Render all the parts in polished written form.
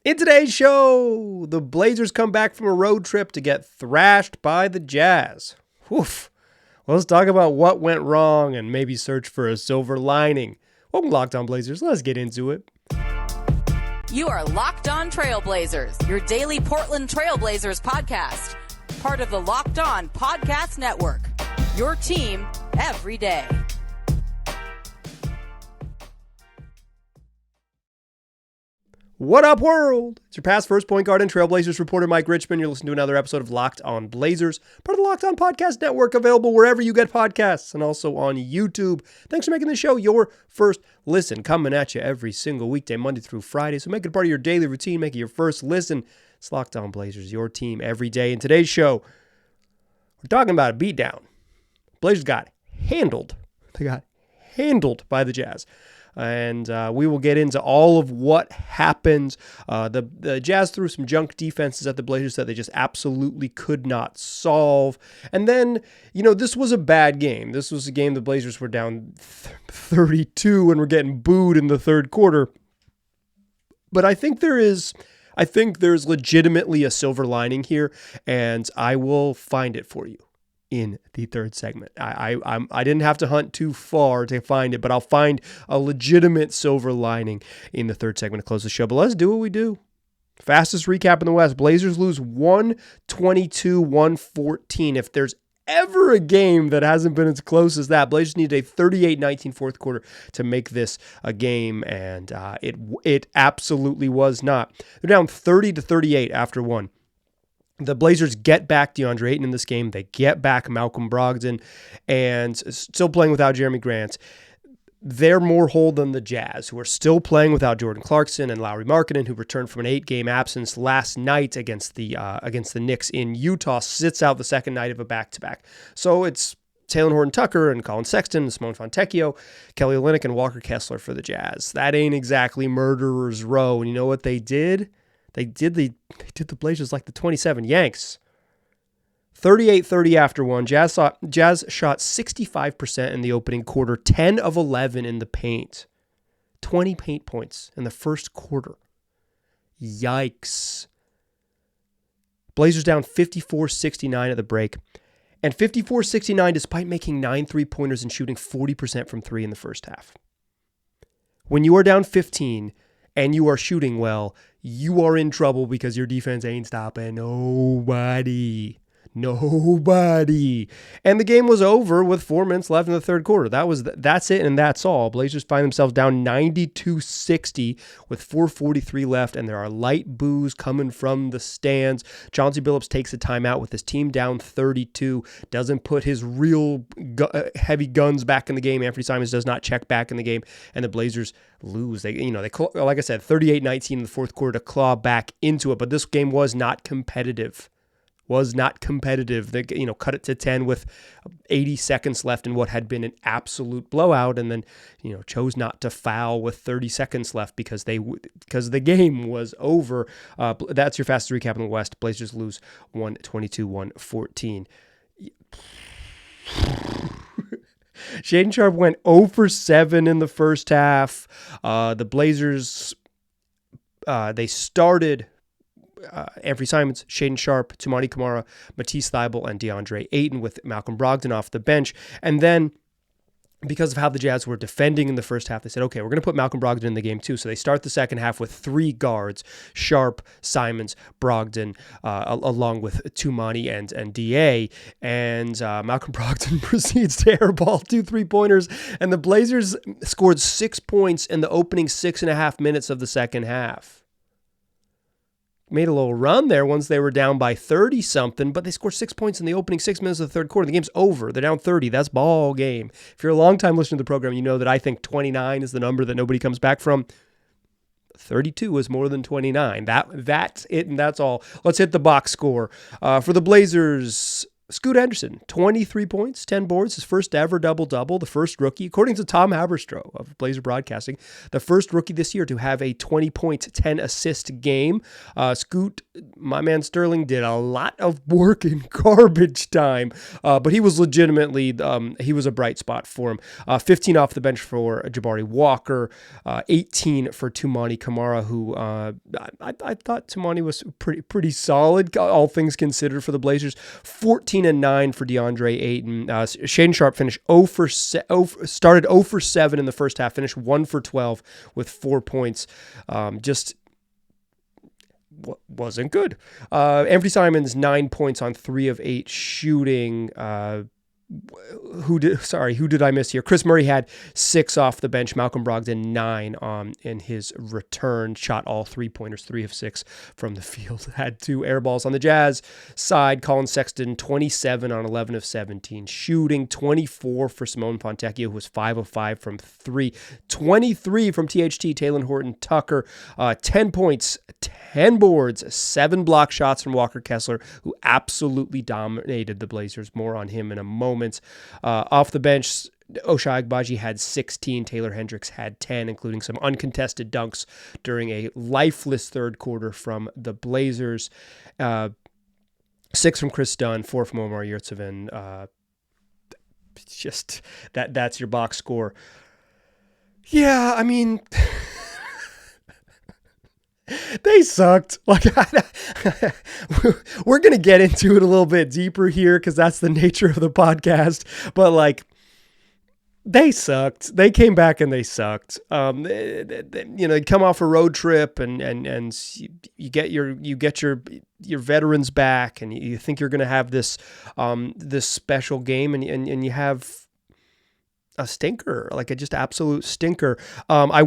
In today's show, the Blazers come back from a road trip to get thrashed by the Jazz. Oof. Well, let's talk about what went wrong and maybe search for a silver lining. Welcome to Locked On Blazers. Let's get into it. You are Locked On Trailblazers, your daily Portland Trailblazers podcast. Part of the Locked On Podcast Network, your team every day. What up, world? It's your past first point guard and Trailblazers reporter, Mike Richmond. You're listening to another episode of Locked On Blazers, part of the Locked On Podcast Network, available wherever you get podcasts and also on YouTube. Thanks for making the show your first listen, coming at you every single weekday, Monday through Friday. So make it a part of your daily routine, make it your first listen. It's Locked On Blazers, your team every day. In today's show, we're talking about a beatdown. Blazers got handled. They got handled by the Jazz. And we will get into all of what happened. The Jazz threw some junk defenses at the Blazers that they just absolutely could not solve. And then, this was a bad game. This was a game the Blazers were down 32 and were getting booed in the third quarter. But I think there's legitimately a silver lining here, and I will find it for you in the third segment. I didn't have to hunt too far to find it, but I'll find a legitimate silver lining in the third segment to close the show. But let's do what we do. Fastest recap in the West. Blazers lose 122-114. If there's ever a game that hasn't been as close as that, Blazers need a 38-19 fourth quarter to make this a game, and it absolutely was not. They're down 30-38 after one. The Blazers get back DeAndre Ayton in this game. They get back Malcolm Brogdon, and still playing without Jeremy Grant. They're more whole than the Jazz, who are still playing without Jordan Clarkson and Lauri Markkanen, who returned from an 8-game absence last night against the Knicks in Utah, sits out the second night of a back-to-back. So it's Taylor Horton-Tucker and Colin Sexton and Simone Fontecchio, Kelly Olynyk and Walker Kessler for the Jazz. That ain't exactly murderer's row. And you know what they did? They did the Blazers like the 27 Yanks. 38-30 after one. Jazz shot 65% in the opening quarter, 10 of 11 in the paint. 20 paint points in the first quarter. Yikes. Blazers down 54-69 at the break. And 54-69 despite making 9 3-pointers and shooting 40% from three in the first half. When you are down 15 and you are shooting well, you are in trouble because your defense ain't stopping nobody. Nobody. And the game was over with 4 minutes left in the third quarter. That's it, and that's all. Blazers find themselves down 92-60 with 4:43 left, and there are light boos coming from the stands. Chauncey Billups takes a timeout with his team down 32, doesn't put his real heavy guns back in the game. Anthony Simons does not check back in the game, and the Blazers lose. They like I said, 38-19 in the fourth quarter to claw back into it, but this game was not competitive. They, cut it to 10 with 80 seconds left in what had been an absolute blowout, and then, chose not to foul with 30 seconds left because the game was over. That's your fastest recap in the West. Blazers lose 122-114. Shaedon Sharpe went 0 for 7 in the first half. The Blazers, they started Anthony Simons, Shaedon Sharpe, Toumani Camara, Matisse Thybulle, and DeAndre Ayton with Malcolm Brogdon off the bench. And then, because of how the Jazz were defending in the first half, they said, okay, we're going to put Malcolm Brogdon in the game too. So they start the second half with 3 guards, Sharpe, Simons, Brogdon, along with Toumani and DA. And Malcolm Brogdon proceeds to airball 2 3-pointers. And the Blazers scored 6 points in the opening 6.5 minutes of the second half. Made a little run there once they were down by 30-something, but they scored 6 points in the opening 6 minutes of the third quarter. The game's over. They're down 30. That's ball game. If you're a long-time listener to the program, you know that I think 29 is the number that nobody comes back from. 32 is more than 29. That's it, and that's all. Let's hit the box score. For the Blazers, Scoot Henderson, 23 points, 10 boards, his first ever double-double, the first rookie, according to Tom Haberstroh of Blazer Broadcasting, the first rookie this year to have a 20-point, 10-assist game. Scoot, my man Sterling, did a lot of work in garbage time, but he was legitimately, he was a bright spot for him. 15 off the bench for Jabari Walker, 18 for Toumani Camara, who I thought Toumani was pretty solid, all things considered, for the Blazers. 14 and 9 for DeAndre Ayton. Shaedon Sharpe finished started 0 for 7 in the first half, finished 1 for 12 with 4 points. Just wasn't good. Anthony Simons, 9 points on 3 of 8 shooting. Who did I miss here? Chris Murray had 6 off the bench. Malcolm Brogdon 9 in his return. Shot all 3-pointers, 3 of 6 from the field. Had 2 air balls. On the Jazz side, Colin Sexton 27 on 11 of 17 shooting. 24 for Simone Fontecchio, who was 5 of 5 from 3. 23 from THT, Talen Horton-Tucker. 10 points, 10 boards, 7 block shots from Walker Kessler, who absolutely dominated the Blazers. More on him in a moment. Off the bench, Ochai Agbaji had 16. Taylor Hendricks had 10, including some uncontested dunks during a lifeless third quarter from the Blazers. 6 from Chris Dunn, 4 from Omar Yurtseven. Just that's your box score. Yeah, I mean, they sucked. Like, we're going to get into it a little bit deeper here because that's the nature of the podcast. But like, they sucked. They came back and they sucked. You come off a road trip and you get your veterans back, and you think you're going to have this special game, and you have a stinker, like a just absolute stinker. I'll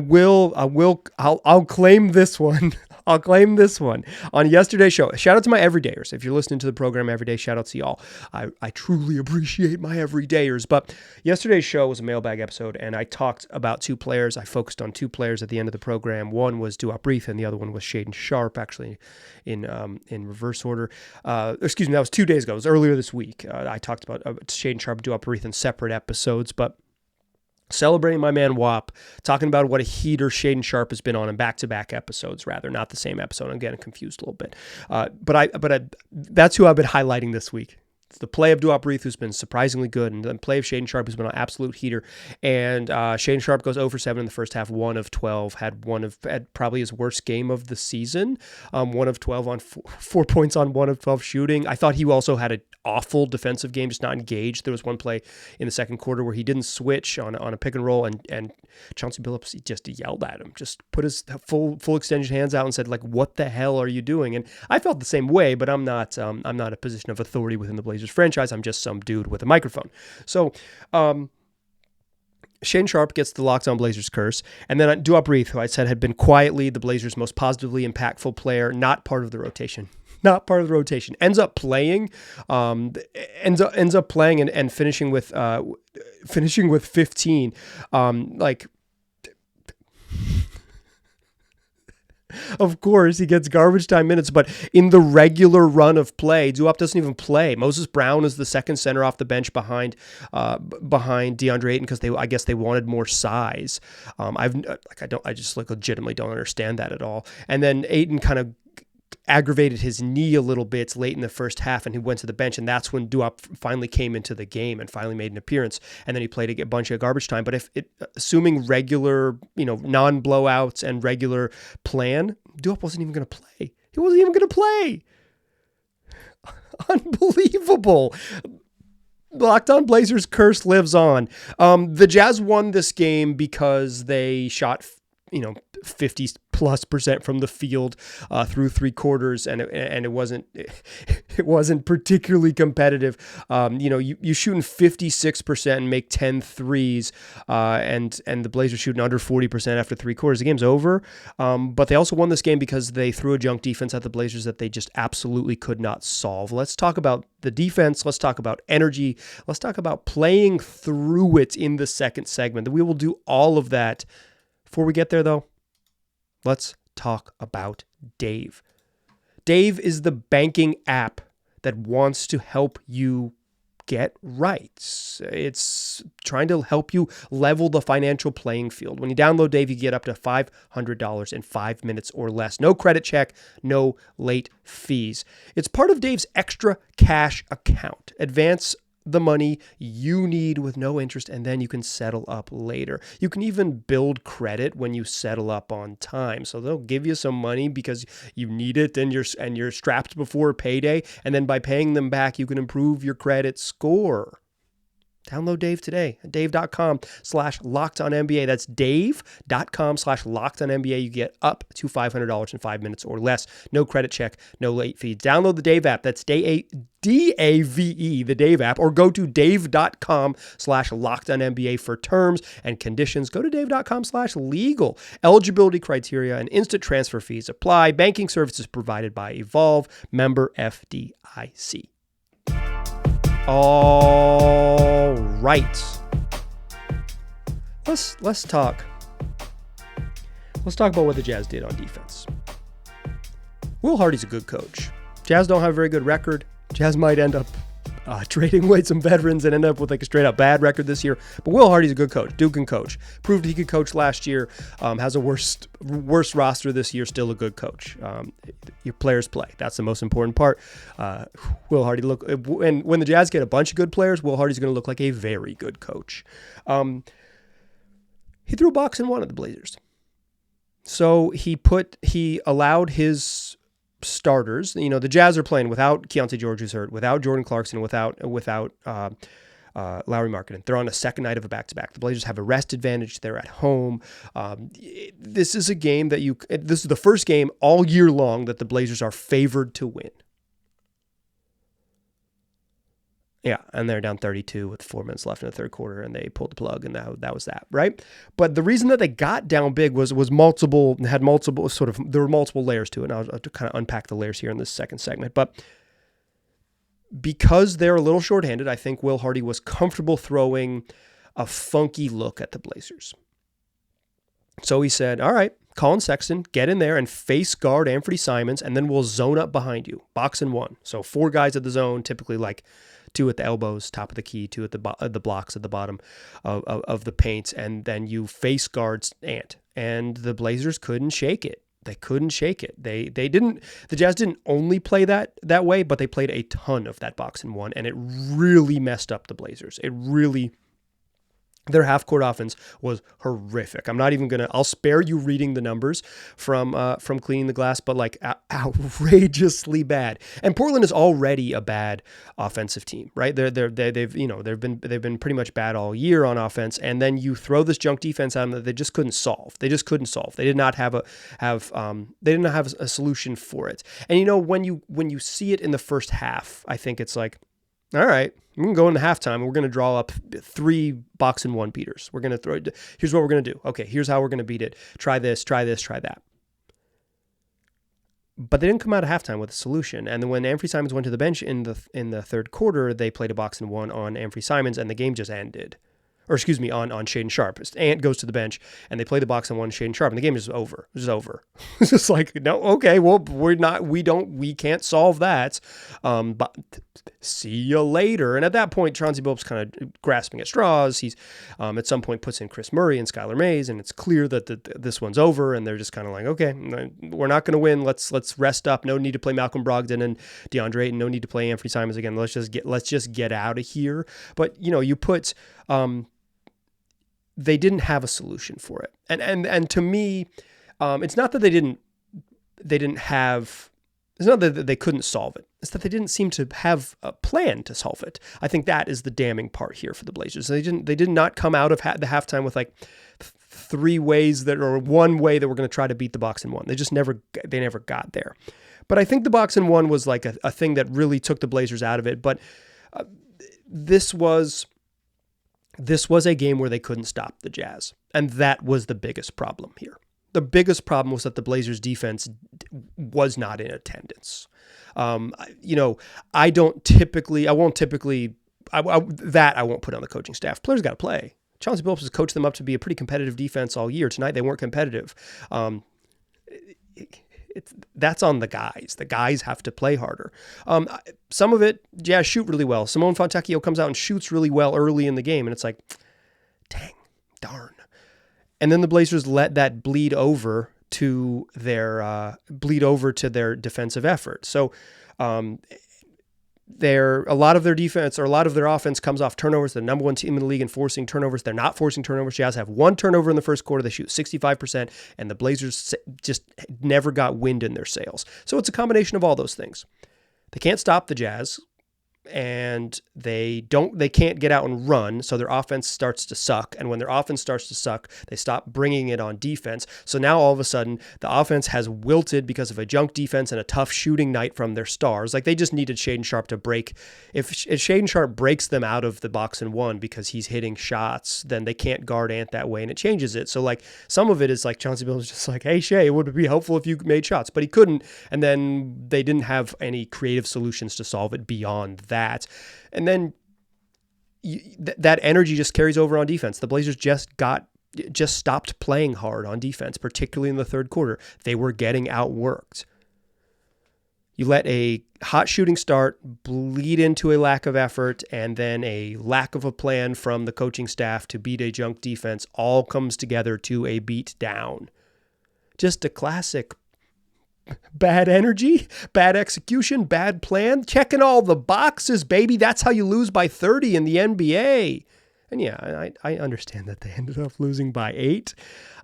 claim this one. I'll claim this one. On yesterday's show, shout out to my everydayers. If you're listening to the program every day, shout out to y'all. I truly appreciate my everydayers. But yesterday's show was a mailbag episode, and I talked about 2 players. I focused on 2 players at the end of the program. One was Duop Reith, and the other one was Shaedon Sharpe, actually in reverse order. Excuse me, that was 2 days ago. It was earlier this week. I talked about Shaedon Sharpe, Duop Reith in separate episodes, but celebrating my man WAP, talking about what a heater Shaedon Sharpe has been on in back-to-back episodes, rather, not the same episode. I'm getting confused a little bit. But that's who I've been highlighting this week. It's the play of Duop Reith, who's been surprisingly good, and the play of Shaedon Sharpe, who's been an absolute heater. And Shaedon Sharpe goes 0 for 7 in the first half, 1 of 12, had probably his worst game of the season, 1 of 12 on 4 points on 1 of 12 shooting. I thought he also had an awful defensive game, just not engaged. There was one play in the second quarter where he didn't switch on a pick and roll, and Chauncey Billups just yelled at him, just put his full extended hands out and said, like, what the hell are you doing? And I felt the same way, but I'm not a position of authority within the Blazers franchise. I'm just some dude with a microphone. So Shaedon Sharpe gets the Locked On Blazers curse, and then Duop Reith, who I said had been quietly the Blazers' most positively impactful player, not part of the rotation. Ends up playing, and finishing with 15. Of course, he gets garbage time minutes, but in the regular run of play, Duop doesn't even play. Moses Brown is the second center off the bench behind DeAndre Ayton because I guess they wanted more size. I just legitimately don't understand that at all. And then Ayton kind of aggravated his knee a little bit late in the first half, and he went to the bench, and that's when Duop finally came into the game and finally made an appearance, and then he played a bunch of garbage time. But assuming regular, non-blowouts and regular plan, Duop wasn't even going to play. He wasn't even going to play. Unbelievable. Locked On Blazers curse lives on. The Jazz won this game because they shot 50+% from the field through 3 quarters, and it wasn't particularly competitive. You shooting 56% and make 10 threes, and the Blazers shooting under 40% after 3 quarters. The game's over. But they also won this game because they threw a junk defense at the Blazers that they just absolutely could not solve. Let's talk about the defense. Let's talk about energy. Let's talk about playing through it in the second segment. We will do all of that. Before we get there, though, let's talk about Dave. Dave is the banking app that wants to help you get right. It's trying to help you level the financial playing field. When you download Dave, you get up to $500 in 5 minutes or less. No credit check, no late fees. It's part of Dave's extra cash account. Advance the money you need with no interest, and then you can settle up later. You can even build credit when you settle up on time. So they'll give you some money because you need it and you're strapped before payday, and then by paying them back, you can improve your credit score. Download Dave today at dave.com/LockedOnNBA. That's dave.com/LockedOnNBA. You get up to $500 in 5 minutes or less. No credit check, no late fees. Download the Dave app. That's D-A-V-E, the Dave app, or go to dave.com/LockedOnNBA for terms and conditions. Go to dave.com/legal. Eligibility criteria and instant transfer fees apply. Banking services provided by Evolve, member FDIC. All right. Let's talk about what the Jazz did on defense. Will Hardy's a good coach. Jazz don't have a very good record. Jazz might end up trading away some veterans and end up with like a straight up bad record this year. But Will Hardy's a good coach. Dude can coach. Proved he could coach last year. Has a worse roster this year. Still a good coach. Your players play. That's the most important part. Will Hardy and when the Jazz get a bunch of good players, Will Hardy's going to look like a very good coach. He threw a box and one at the Blazers. So he allowed his starters. You know, the Jazz are playing without Keontae George, who's hurt, without Jordan Clarkson, without Lauri Markkanen. They're on a second night of a back-to-back. The Blazers have a rest advantage. They're at home. This is a game that this is the first game all year long that the Blazers are favored to win. Yeah, and they're down 32 with 4 minutes left in the third quarter, and they pulled the plug, and that was that, right? But the reason that they got down big was there were multiple layers to it, and I'll kind of unpack the layers here in this second segment. But because they're a little shorthanded, I think Will Hardy was comfortable throwing a funky look at the Blazers. So he said, all right, Colin Sexton, get in there and face guard Anthony Simons, and then we'll zone up behind you, box and one. So 4 guys at the zone, typically like 2 at the elbows, top of the key, 2 at the blocks at the bottom of the paint, and then you face guards Ant. And the Blazers couldn't shake it. They couldn't shake it. They didn't. The Jazz didn't only play that way, but they played a ton of that box and one, and it really messed up the Blazers. Their half-court offense was horrific. I'm not even I'll spare you reading the numbers from Cleaning the Glass, but like outrageously bad. And Portland is already a bad offensive team, right? They've been pretty much bad all year on offense, and then you throw this junk defense at them that they just couldn't solve. They did not have a solution for it. And you know, when you see it in the first half, I think it's like, all right, we're going to go into halftime and we're going to draw up 3 box and one beaters. We're going to here's what we're going to do. Okay, here's how we're going to beat it. Try this, try that. But they didn't come out of halftime with a solution. And then when Anthony Simons went to the bench in the third quarter, they played a box and one on Anthony Simons, and the game just ended. Or excuse me, on Shaedon Sharpe. Ant goes to the bench, and they play the box and one Shaedon Sharpe, and the game is over. It's just over. It's just like, no, okay, well, we can't solve that. But see you later. And at that point, Chauncey Billups kind of grasping at straws. He's at some point puts in Chris Murray and Skylar Mays, and it's clear that this one's over, and they're just kind of like, okay, we're not going to win. Let's rest up. No need to play Malcolm Brogdon and DeAndre Ayton. No need to play Anthony Simons again. Let's just get out of here. But you know, you put they didn't have a solution for it. And to me, it's not that it's not that they couldn't solve it. It's that they didn't seem to have a plan to solve it. I think that is the damning part here for the Blazers. They did not come out of the halftime with like 3 ways or one way that we're going to try to beat the box and one. They never got there. But I think the box and one was like a thing that really took the Blazers out of it. But this was a game where they couldn't stop the Jazz. And that was the biggest problem here. The biggest problem was that the Blazers defense was not in attendance. I won't put on the coaching staff. Players got to play. Chauncey Billups has coached them up to be a pretty competitive defense all year. Tonight they weren't competitive. that's on the guys. The guys have to play harder. Some of it, Jazz shoot really well. Simone Fontecchio'd comes out and shoots really well early in the game, and it's like, darn. And then the Blazers let that bleed over to their defensive effort. So a lot of their defense, or a lot of their offense, comes off turnovers. They're the number one team in the league in forcing turnovers. They're not forcing turnovers. Jazz have one turnover in the first quarter. They shoot 65%, and the Blazers just never got wind in their sails. So it's a combination of all those things. They can't stop the Jazz, and they can't get out and run, so their offense starts to suck. And when their offense starts to suck, they stop bringing it on defense. So now all of a sudden, the offense has wilted because of a junk defense and a tough shooting night from their stars. Like, they just needed Shaedon Sharpe to break. If Shaedon Sharpe breaks them out of the box and one because he's hitting shots, then they can't guard Ant that way, and it changes it. So, like, some of it is like Chauncey Billups just like, hey, Shea, it would be helpful if you made shots, but he couldn't. And then they didn't have any creative solutions to solve it beyond that. And then that energy just carries over on defense. The Blazers just stopped playing hard on defense, particularly in the third quarter. They were getting outworked. You let a hot shooting start bleed into a lack of effort, and then a lack of a plan from the coaching staff to beat a junk defense all comes together to a beat down. Just a classic bad energy, bad execution, bad plan, checking all the boxes, baby. That's how you lose by 30 in the NBA. And yeah, I understand that they ended up losing by 8,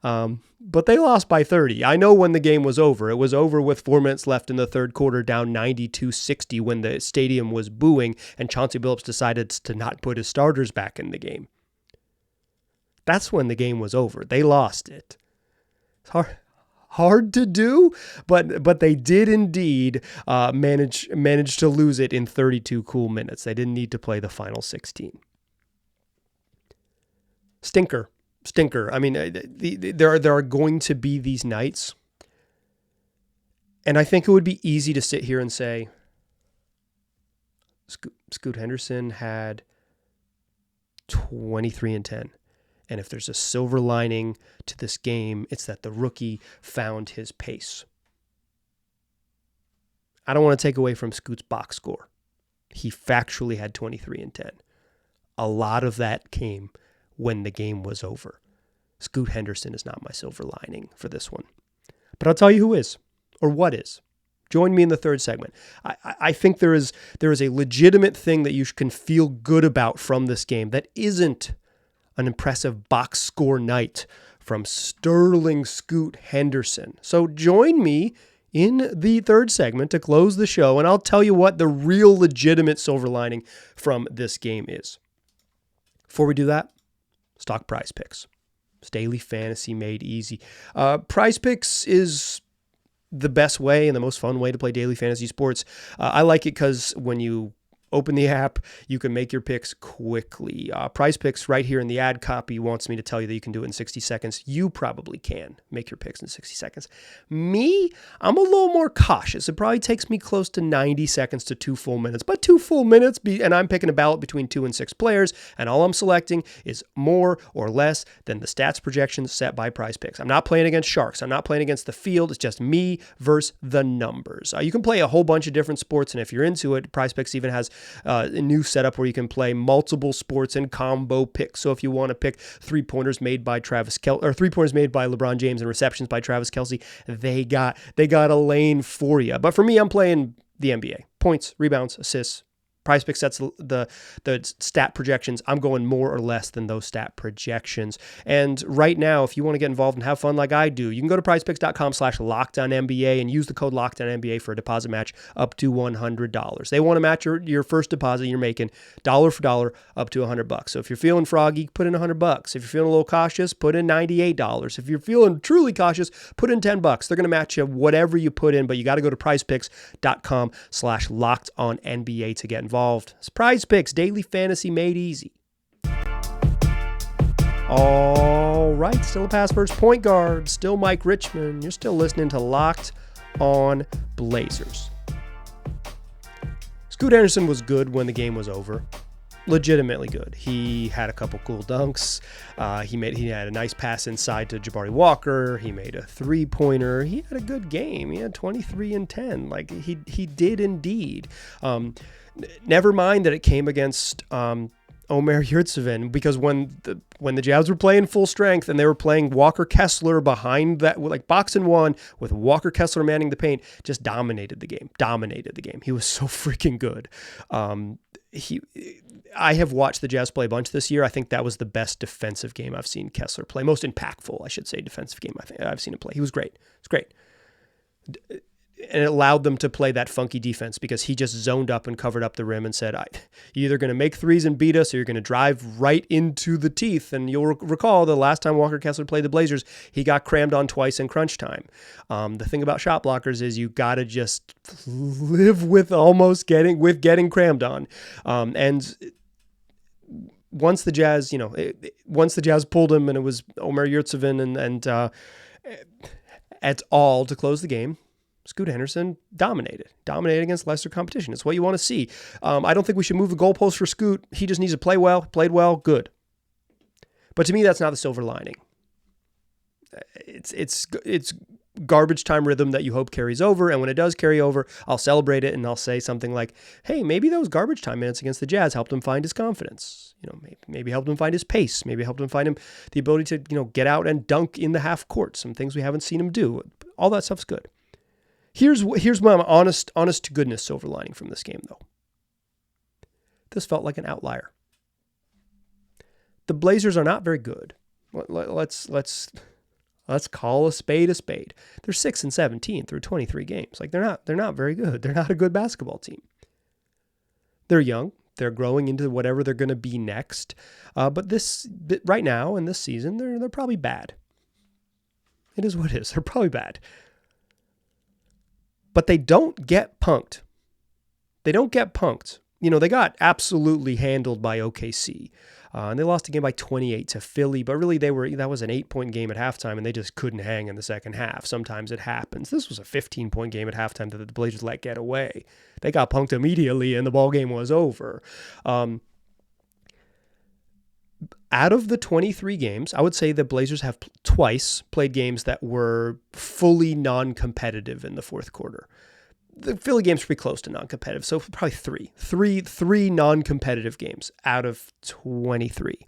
but they lost by 30. I know when the game was over. It was over with 4 minutes left in the third quarter, down 92-60 when the stadium was booing and Chauncey Billups decided to not put his starters back in the game. That's when the game was over. They lost it. It's hard to do, but they did indeed manage to lose it in 32 cool minutes. They didn't need to play the final 16. Stinker. I mean, there are going to be these nights, and I think it would be easy to sit here and say, Scoot Henderson had 23 and 10. And if there's a silver lining to this game, it's that the rookie found his pace. I don't want to take away from Scoot's box score. He factually had 23 and 10. A lot of that came when the game was over. Scoot Henderson is not my silver lining for this one. But I'll tell you who is, or what is. Join me in the third segment. I think there is a legitimate thing that you can feel good about from this game that isn't an impressive box score night from Sterling Scoot Henderson. So join me in the third segment to close the show, and I'll tell you what the real legitimate silver lining from this game is. Before we do that, stock Prize Picks. It's daily fantasy made easy. Prize Picks is the best way and the most fun way to play daily fantasy sports. I like it because when you open the app, you can make your picks quickly. Prize Picks right here in the ad copy wants me to tell you that you can do it in 60 seconds. You probably can make your picks in 60 seconds. Me, I'm a little more cautious. It probably takes me close to 90 seconds to 2 full minutes, but 2 full minutes, and I'm picking a ballot between 2 and 6 players, and all I'm selecting is more or less than the stats projections set by Prize Picks. I'm not playing against sharks. I'm not playing against the field. It's just me versus the numbers. You can play a whole bunch of different sports, and if you're into it, Prize Picks even has a new setup where you can play multiple sports and combo picks. So if you want to pick 3-pointers made by Travis Kelce, or 3-pointers made by LeBron James and receptions by Travis Kelce, they got a lane for you. But for me, I'm playing the NBA. Points, rebounds, assists. Prize Picks sets the stat projections. I'm going more or less than those stat projections. And right now, if you want to get involved and have fun like I do, you can go to prizepicks.com/LockedOnNBA and use the code LockedOnNBA for a deposit match up to $100. They want to match your first deposit you're making dollar for dollar up to $100. So if you're feeling froggy, put in $100. If you're feeling a little cautious, put in $98. If you're feeling truly cautious, put in $10. They're going to match you whatever you put in, but you got to go to prizepicks.com/LockedOnNBA to get involved. It's Prize Picks, daily fantasy made easy. All right, still a pass first point guard, still Mike Richmond. You're still listening to Locked On Blazers. Scoot Henderson was good when the game was over. legitimately good. He had a couple cool dunks. He had a nice pass inside to Jabari Walker. He made a 3-pointer. He had a good game. He had 23 and 10. Like he did indeed. Never mind that it came against Omer Yurtseven, because when the Jazz were playing full strength and they were playing Walker Kessler behind that, like box and one with Walker Kessler manning the paint, just dominated the game. He was so freaking good. I have watched the Jazz play a bunch this year. I think that was the best defensive game I've seen Kessler play. Most impactful, I should say, defensive game I've seen him play. He was great. It's great. And it allowed them to play that funky defense because he just zoned up and covered up the rim and said, you're either going to make threes and beat us or you're going to drive right into the teeth. And you'll recall the last time Walker Kessler played the Blazers, he got crammed on twice in crunch time. The thing about shot blockers is you got to just live with getting crammed on. And once the Jazz, pulled him and it was Omer Yurtseven and et al. To close the game, Scoot Henderson dominated against lesser competition. It's what you want to see. I don't think we should move the goalpost for Scoot. He just needs to play well, played well, good. But to me, that's not the silver lining. It's garbage time rhythm that you hope carries over. And when it does carry over, I'll celebrate it and I'll say something like, hey, maybe those garbage time minutes against the Jazz helped him find his confidence. Maybe helped him find his pace. Maybe helped him find the ability to, get out and dunk in the half court. Some things we haven't seen him do. All that stuff's good. Here's my honest to goodness silver lining from this game, though. This felt like an outlier. The Blazers are not very good. Let's call a spade a spade. They're 6-17 through 23 games. Like they're not very good. They're not a good basketball team. They're young. They're growing into whatever they're going to be next. But right now in this season, they're probably bad. It is what it is. They're probably bad. But they don't get punked. They got absolutely handled by OKC. And they lost the game by 28 to Philly. But really, that was an 8-point game at halftime, and they just couldn't hang in the second half. Sometimes it happens. This was a 15-point game at halftime that the Blazers let get away. They got punked immediately, and the ball game was over. Out of the 23 games, I would say the Blazers have twice played games that were fully non-competitive in the fourth quarter. The Philly game's pretty close to non-competitive, so probably three non-competitive games out of 23.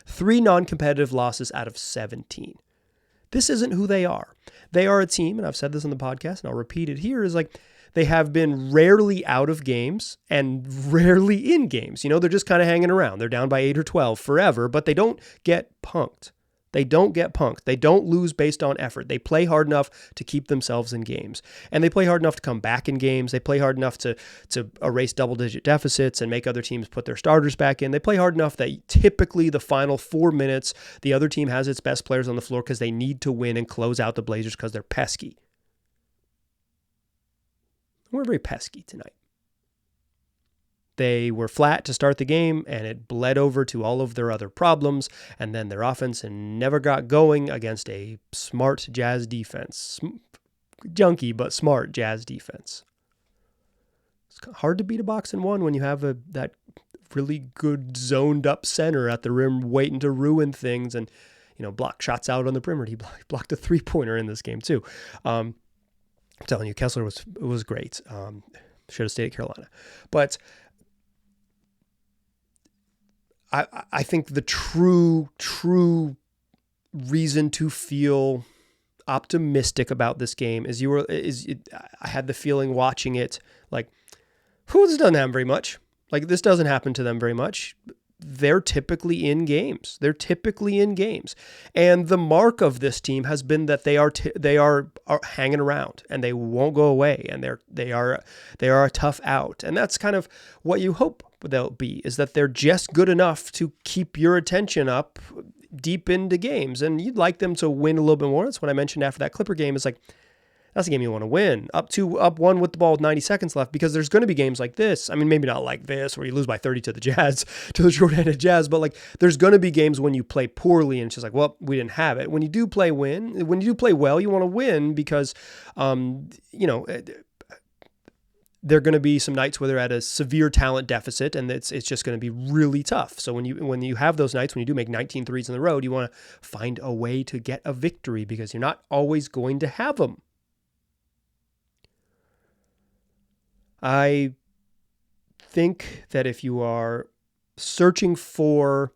3 non-competitive losses out of 17. This isn't who they are. They are a team, and I've said this on the podcast, and I'll repeat it here, is like they have been rarely out of games and rarely in games. They're just kind of hanging around. They're down by 8 or 12 forever, but they don't get punked. They don't lose based on effort. They play hard enough to keep themselves in games. And they play hard enough to come back in games. They play hard enough to erase double-digit deficits and make other teams put their starters back in. They play hard enough that typically the final 4 minutes, the other team has its best players on the floor because they need to win and close out the Blazers because they're pesky. We're very pesky tonight. They were flat to start the game, and it bled over to all of their other problems, and then their offense never got going against a smart Jazz defense. Junky, but smart Jazz defense. It's hard to beat a box and one when you have that really good zoned-up center at the rim waiting to ruin things and, block shots out on the perimeter. He blocked a 3-pointer in this game, too. I'm telling you, Kessler was great. Should have stayed at Carolina. But I think the true reason to feel optimistic about this game is I had the feeling watching it like, this doesn't happen very much. Like this doesn't happen to them very much. They're typically in games. And the mark of this team has been that they are hanging around and they won't go away, and they are a tough out. And that's kind of what you hope they'll be, is that they're just good enough to keep your attention up deep into games. And you'd like them to win a little bit more. That's what I mentioned after that Clipper game. Is like, that's a game you want to win. Up 1 with the ball with 90 seconds left, because there's going to be games like this. I mean, maybe not like this where you lose by 30 to the Jazz, to the short-handed Jazz, but like there's going to be games when you play poorly and it's just like, well, we didn't have it. When you do play well, you want to win because, there are going to be some nights where they're at a severe talent deficit, and it's just going to be really tough. So when you have those nights, when you do make 19 threes on the road, you want to find a way to get a victory because you're not always going to have them. I think that if you are searching for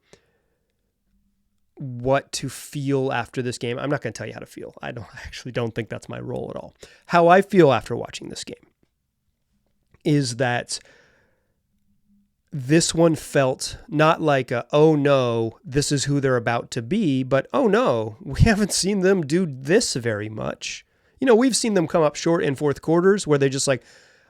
what to feel after this game, I'm not going to tell you how to feel. I actually don't think that's my role at all. How I feel after watching this game is that this one felt not like oh no, this is who they're about to be, but oh no, we haven't seen them do this very much. We've seen them come up short in fourth quarters where they're just like,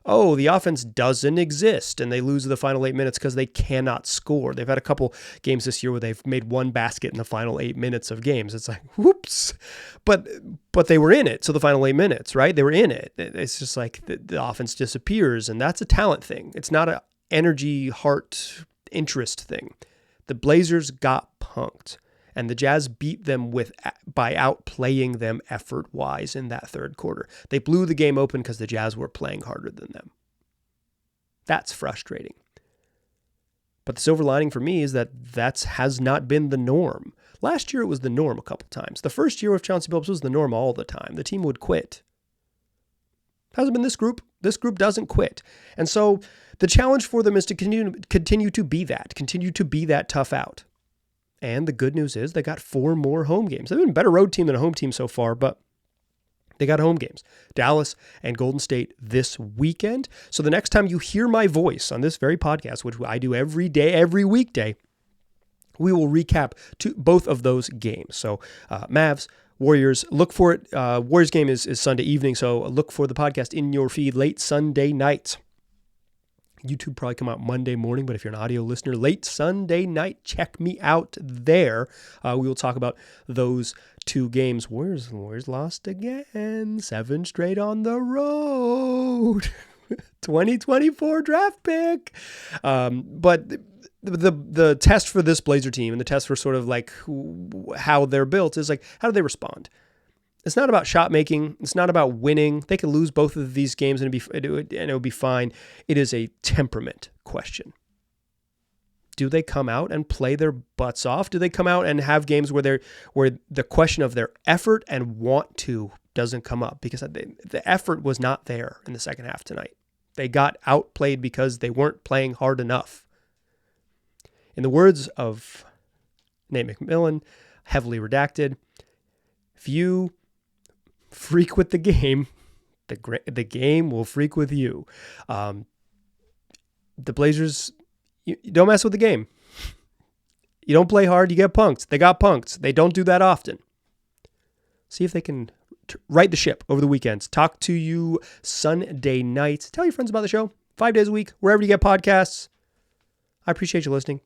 oh, the offense doesn't exist, and they lose the final 8 minutes because they cannot score. They've had a couple games this year where they've made one basket in the final 8 minutes of games. It's like, whoops. But they were in it, so the final 8 minutes, right? They were in it. It's just like the offense disappears, and that's a talent thing. It's not an energy, heart, interest thing. The Blazers got punked, and the Jazz beat them by outplaying them effort-wise in that third quarter. They blew the game open because the Jazz were playing harder than them. That's frustrating. But the silver lining for me is that has not been the norm. Last year it was the norm a couple times. The first year with Chauncey Billups was the norm all the time. The team would quit. Hasn't been this group. This group doesn't quit. And so the challenge for them is to continue to be that tough out. And the good news is they got 4 more home games. They've been a better road team than a home team so far, but they got home games. Dallas and Golden State this weekend. So the next time you hear my voice on this very podcast, which I do every day, every weekday, we will recap both of those games. So Mavs, Warriors, look for it. Warriors game is Sunday evening, so look for the podcast in your feed late Sunday night. YouTube probably come out Monday morning, but if you're an audio listener, late Sunday night, check me out there. We will talk about those 2 games. Warriors lost again. 7 straight on the road. 2024 draft pick. But the test for this Blazer team and the test for sort of like how they're built is like, how do they respond? It's not about shot making. It's not about winning. They could lose both of these games and it would be fine. It is a temperament question. Do they come out and play their butts off? Do they come out and have games where the question of their effort and want to doesn't come up? Because the effort was not there in the second half tonight. They got outplayed because they weren't playing hard enough. In the words of Nate McMillan, heavily redacted, if you freak with the game, the game will freak with you. The Blazers, you don't mess with the game. You don't play hard, you get punked. They got punked. They don't do that often. See if they can right the ship over the weekends. Talk to you Sunday night. Tell your friends about the show. 5 days a week, wherever you get podcasts. I appreciate you listening.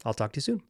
I'll talk to you soon.